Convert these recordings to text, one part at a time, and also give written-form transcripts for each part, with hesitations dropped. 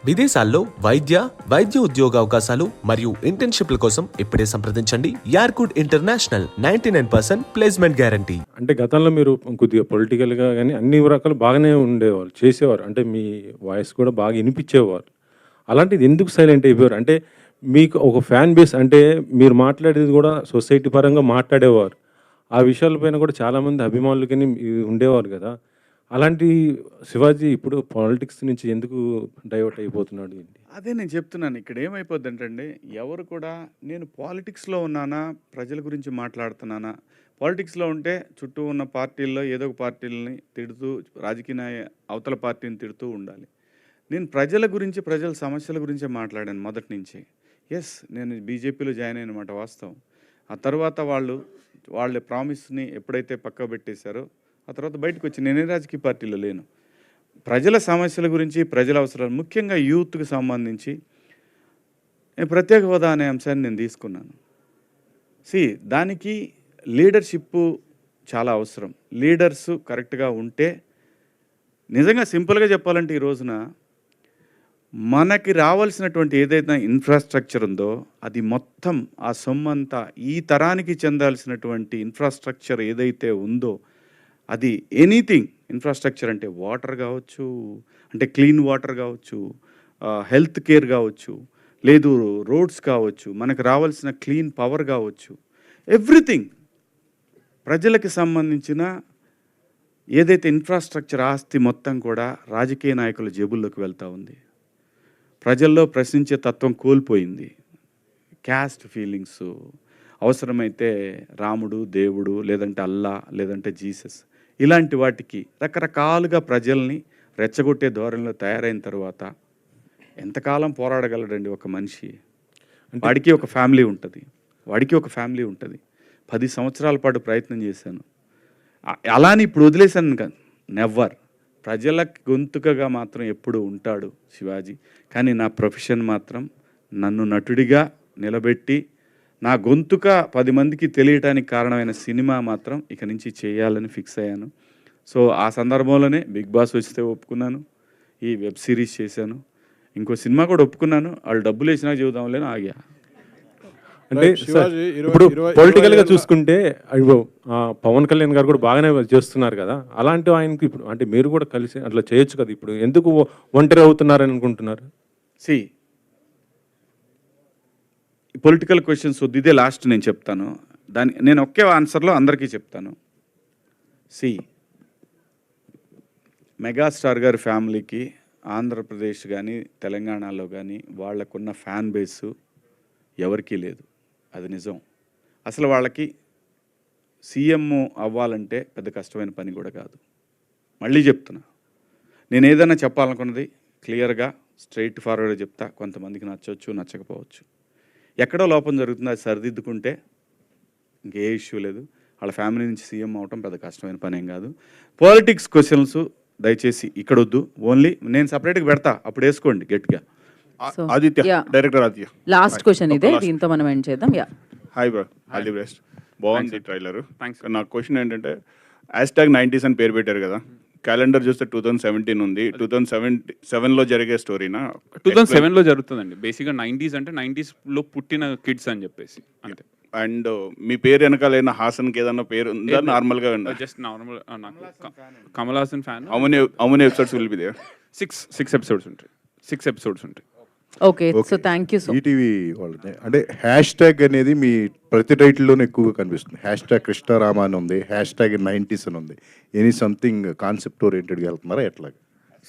విదేశాల్లో వైద్య ఉద్యోగ అవకాశాలు మరియు ఇంటర్న్షిప్ల కోసం ఇప్పుడే సంప్రదించండి యార్కుడ్ ఇంటర్నేషనల్ 99% ప్లేస్మెంట్ గ్యారంటీ. అంటే గతంలో మీరు కొద్దిగా పొలిటికల్గా కానీ అన్ని రకాలు బాగానే ఉండేవారు, చేసేవారు. అంటే మీ వాయిస్ కూడా బాగా వినిపించేవారు. అలాంటిది ఎందుకు సైలెంట్ అయిపోయారు? అంటే మీకు ఒక ఫ్యాన్ బేస్, అంటే మీరు మాట్లాడేది కూడా సొసైటీ పరంగా మాట్లాడేవారు. ఆ విషయాలపైన కూడా చాలామంది అభిమానులు కానీ ఉండేవారు కదా. అలాంటి శివాజీ ఇప్పుడు పాలిటిక్స్ నుంచి ఎందుకు డైవర్ట్ అయిపోతున్నాడు? అదే నేను చెప్తున్నాను. ఇక్కడ ఏమైపోద్దంటే ఎవరు కూడా నేను పాలిటిక్స్లో ఉన్నానా, ప్రజల గురించి మాట్లాడుతున్నానా, పాలిటిక్స్లో ఉంటే చుట్టూ ఉన్న పార్టీల్లో ఏదో ఒక పార్టీలని తిడుతూ రాజకీయ అవతల పార్టీని తిడుతూ ఉండాలి. నేను ప్రజల గురించి, ప్రజల సమస్యల గురించే మాట్లాడాను మొదటి నుంచి. నేను బీజేపీలో జాయిన్ అయిన మాట వాస్తవం. ఆ తర్వాత వాళ్ళ ప్రామిస్ని ఎప్పుడైతే పక్క పెట్టేశారో ఆ తర్వాత బయటకు వచ్చి నేనే రాజకీయ పార్టీలో లేను. ప్రజల సమస్యల గురించి, ప్రజల అవసరాలు, ముఖ్యంగా యూత్కి సంబంధించి ప్రత్యేక హోదా అనే అంశాన్ని నేను తీసుకున్నాను. దానికి లీడర్షిప్ చాలా అవసరం. లీడర్స్ కరెక్ట్గా ఉంటే, నిజంగా సింపుల్గా చెప్పాలంటే ఈ రోజున మనకి రావాల్సినటువంటి ఏదైతే ఇన్ఫ్రాస్ట్రక్చర్ ఉందో అది మొత్తం, ఆ సొమ్మంతా ఈ తరానికి చెందాల్సినటువంటి ఇన్ఫ్రాస్ట్రక్చర్ ఏదైతే ఉందో అది ఎనీథింగ్ ఇన్ఫ్రాస్ట్రక్చర్ అంటే వాటర్ కావచ్చు, అంటే క్లీన్ వాటర్ కావచ్చు, హెల్త్ కేర్ కావచ్చు, లేదు రోడ్స్ కావచ్చు, మనకు రావాల్సిన క్లీన్ పవర్ కావచ్చు, ఎవ్రీథింగ్ ప్రజలకు సంబంధించిన ఏదైతే ఇన్ఫ్రాస్ట్రక్చర్ ఆస్తి మొత్తం కూడా రాజకీయ నాయకుల జేబుల్లోకి వెళ్తూ ఉంది. ప్రజల్లో ప్రశ్నించే తత్వం కోల్పోయింది. క్యాస్ట్ ఫీలింగ్స్, అవసరమైతే రాముడు, దేవుడు, లేదంటే అల్లా, లేదంటే జీసస్, ఇలాంటి వాటికి రకరకాలుగా ప్రజల్ని రెచ్చగొట్టే ధోరణిలో తయారైన తర్వాత ఎంతకాలం పోరాడగలడండి ఒక మనిషి? వాడికి ఒక ఫ్యామిలీ ఉంటుంది. 10 సంవత్సరాల పాటు ప్రయత్నం చేశాను. అలాని ఇప్పుడు వదిలేశాను కదా, నెవర్. ప్రజల గొంతుకగా మాత్రం ఎప్పుడు ఉంటాడు శివాజీ. కానీ నా ప్రొఫెషన్ మాత్రం నన్ను నటుడిగా నిలబెట్టి నా గొంతుక 10 మందికి తెలియటానికి కారణమైన సినిమా మాత్రం ఇక నుంచి చేయాలని ఫిక్స్ అయ్యాను. సో ఆ సందర్భంలోనే బిగ్ బాస్ వస్తే ఒప్పుకున్నాను, ఈ వెబ్ సిరీస్ చేశాను, ఇంకో సినిమా కూడా ఒప్పుకున్నాను. వాళ్ళు డబ్బులు వేసినా చూద్దాంలేని ఆగా. అంటే ఇప్పుడు పొలిటికల్గా చూసుకుంటే పవన్ కళ్యాణ్ గారు కూడా బాగానే చేస్తున్నారు కదా. అలాంటి ఆయనకి ఇప్పుడు అంటే మీరు కూడా కలిసి అట్లా చేయొచ్చు కదా. ఇప్పుడు ఎందుకు ఒంటరి అవుతున్నారని అనుకుంటున్నారు? పొలిటికల్ క్వశ్చన్స్ వద్దు, ఇదే లాస్ట్ నేను చెప్తాను. నేను ఒకే ఆన్సర్లో అందరికీ చెప్తాను. మెగాస్టార్ గారి ఫ్యామిలీకి ఆంధ్రప్రదేశ్ కానీ తెలంగాణలో కానీ వాళ్ళకున్న ఫ్యాన్ బేసు ఎవరికీ లేదు. అది నిజం. అసలు వాళ్ళకి సీఎం అవ్వాలంటే పెద్ద కష్టమైన పని కూడా కాదు. మళ్ళీ చెప్తున్నా, నేను ఏదైనా చెప్పాలనుకున్నది క్లియర్గా స్ట్రైట్ ఫార్వర్డ్గా చెప్తా. కొంతమందికి నచ్చవచ్చు, నచ్చకపోవచ్చు. ఎక్కడో లోపం జరుగుతుంది, అది సరిదిద్దుకుంటే ఇంకే ఇష్యూ లేదు. వాళ్ళ ఫ్యామిలీ నుంచి సీఎం అవటం పెద్ద కష్టమైన పని ఏం కాదు. పాలిటిక్స్ క్వశ్చన్స్ దయచేసి ఇక్కడ వద్దు. ఓన్లీ నేను సపరేట్గా పెడతా, అప్పుడు వేసుకోండి గట్టిగా. డైరెక్టర్ ఆదిత్య, లాస్ట్ క్వశ్చన్ ఇదే, దీంతో మనం ఎండ్ చేద్దాం. Hi bro, all the best. బాగుంది ట్రైలర్. నా క్వశ్చన్ ఏంటంటే, #90s అని పేరు పెట్టారు కదా, క్యాలెండర్ చూస్తే 2017 ఉంది. 2007లో జరిగే స్టోరీనా? 2007లో జరుగుతుందండి. బేసిక్గా 90s అంటే 90sలో పుట్టిన కిడ్స్ అని చెప్పేసి అంతే. అండ్ మీ పేరు వెనకాలైన హాసన్కి ఏదన్నా పేరు ఉందా? నార్మల్గా just normal. Kamal Haasan fan. How many episodes will be there? 6 episodes ఉంటాయి. 6 ఎపిసోడ్స్ ఉంటాయి. Okay, so thank you. So ETV వాళ్ళది అంటే #, అనేది మీ ప్రతి టైటిల్లోనే ఎక్కువగా కనిపిస్తుంది. #కృష్ణారామ అని ఉంది, #90s అని ఉంది. ఎనీ సంథింగ్ కాన్సెప్ట్ ఓరియంటెడ్గా వెళ్తున్నారా ఎట్లా?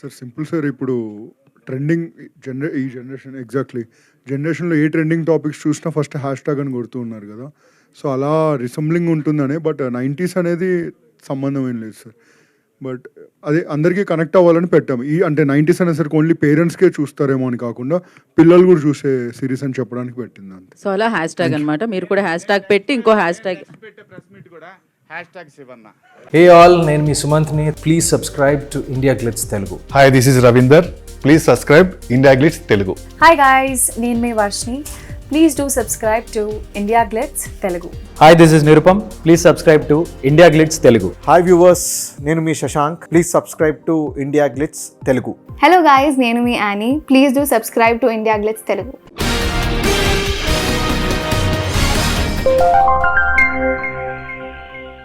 సార్ సింపుల్ సార్, ఇప్పుడు ట్రెండింగ్ ఈ జనరేషన్, ఎగ్జాక్ట్లీ జనరేషన్లో ఏ ట్రెండింగ్ టాపిక్స్ చూసినా ఫస్ట్ #, అని కొడుతూ ఉన్నారు కదా. సో అలా రిసెంబ్లింగ్ ఉంటుందనే. బట్ 90s అనేది సంబంధం ఏం లేదు సార్. బట్ అదే అందరికీ కనెక్ట్ అవ్వాలని పెట్టాము. అంటే 90s అనేసరికి ఓన్లీ పేరెంట్స్కే చూస్తారేమో అని కాకుండా పిల్లలు కూడా చూసే సిరీస్ అని చెప్పడానికి పెట్టింది అంతే. సో అలా #, అనమాట. మీరు కూడా #, పెట్టి ఇంకో హే ఆల్, నేను మీ సుమంత్ని. Please subscribe to India Glitz Telugu. Hi, this is Ravinder. Please subscribe India Glitz Telugu. Hi guys, నేను మీ Varshini. Please do subscribe to India Glitz Telugu. Hi this is Nirupam please subscribe to India Glitz Telugu. Hi viewers, నేను మీ Shashank. Please subscribe to India Glitz Telugu. Hello guys, నేను మీ Annie. Please do subscribe to India Glitz Telugu.